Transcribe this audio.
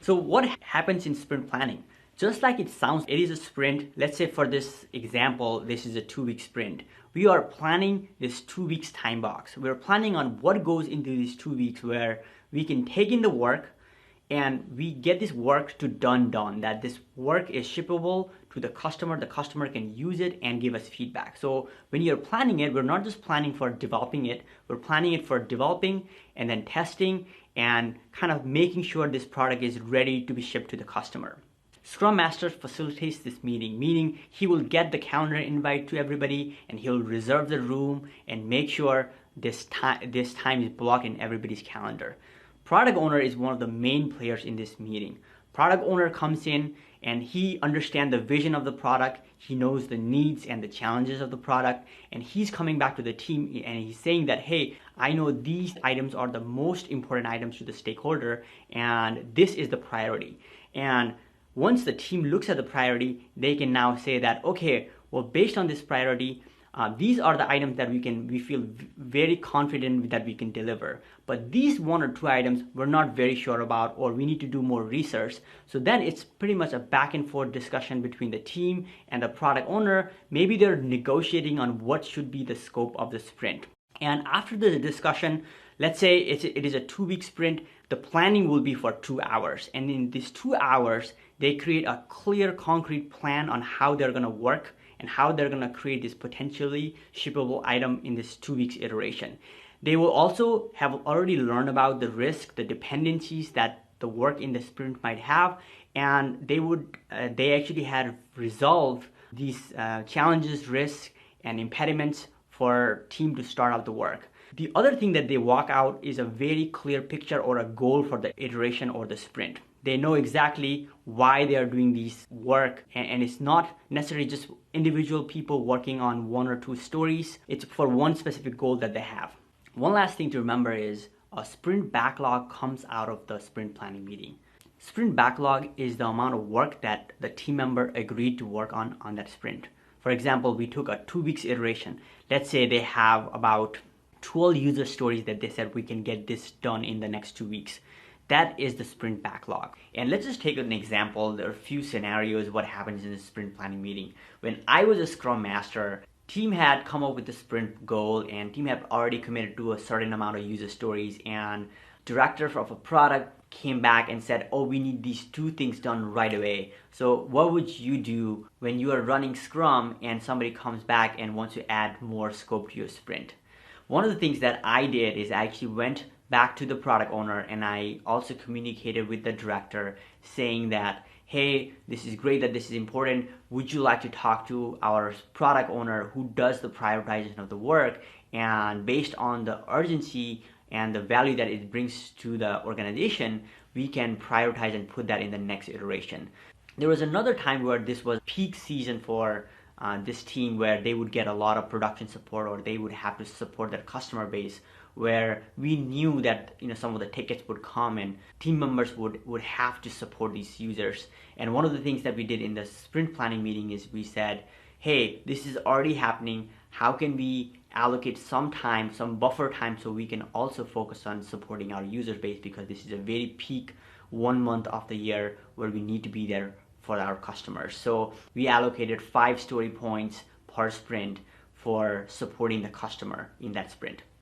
So what happens in sprint planning? Just like it sounds, it is a sprint. Let's say for this example, this is a 2-week sprint. We are planning this 2 weeks time box. We're planning on what goes into these 2 weeks where we can take in the work and we get this work to done, that this work is shippable to the customer can use it and give us feedback. So when you're planning it, we're not just planning for developing it, we're planning it for developing and then testing and kind of making sure this product is ready to be shipped to the customer. Scrum Master facilitates this meeting, meaning he will get the calendar invite to everybody and he'll reserve the room and make sure this time is blocked in everybody's calendar. Product owner is one of the main players in this meeting. Product owner comes in and he understands the vision of the product, he knows the needs and the challenges of the product, and he's coming back to the team and he's saying that, hey, I know these items are the most important items to the stakeholder and this is the priority. And once the team looks at the priority, they can now say that, okay, well, based on this priority, these are the items that we feel very confident that we can deliver. But these 1 or 2 items we're not very sure about, or we need to do more research. So then it's pretty much a back and forth discussion between the team and the product owner. Maybe they're negotiating on what should be the scope of the sprint. And after the discussion, let's say it is a 2-week sprint, the planning will be for 2 hours. And in these 2 hours, they create a clear, concrete plan on how they're gonna work and how they're gonna create this potentially shippable item in this 2 weeks iteration. They will also have already learned about the risk, the dependencies that the work in the sprint might have, and they actually had resolved these challenges, risks, and impediments for team to start out the work. The other thing that they walk out is a very clear picture or a goal for the iteration or the sprint. They know exactly why they are doing this work, and it's not necessarily just individual people working on 1 or 2 stories. It's for one specific goal that they have. One last thing to remember is a sprint backlog comes out of the sprint planning meeting. Sprint backlog is the amount of work that the team member agreed to work on that sprint. For example, we took a 2 weeks iteration. Let's say they have about 12 user stories that they said we can get this done in the next 2 weeks. That is the sprint backlog. And let's just take an example. There are a few scenarios what happens in the sprint planning meeting. When I was a Scrum Master, team had come up with the sprint goal and team had already committed to a certain amount of user stories, and director of a product came back and said, oh, we need these 2 things done right away. So what would you do when you are running Scrum and somebody comes back and wants to add more scope to your sprint? One of the things that I did is I actually went back to the product owner and I also communicated with the director saying that, hey, this is great that this is important. Would you like to talk to our product owner who does the prioritization of the work, and based on the urgency and the value that it brings to the organization, we can prioritize and put that in the next iteration. There was another time where this was peak season for this team where they would get a lot of production support, or they would have to support their customer base, where we knew that some of the tickets would come and team members would have to support these users. And one of the things that we did in the sprint planning meeting is we said, hey, this is already happening. How can we allocate some time, some buffer time, so we can also focus on supporting our user base, because this is a very peak 1 month of the year where we need to be there for our customers. So we allocated 5 story points per sprint for supporting the customer in that sprint.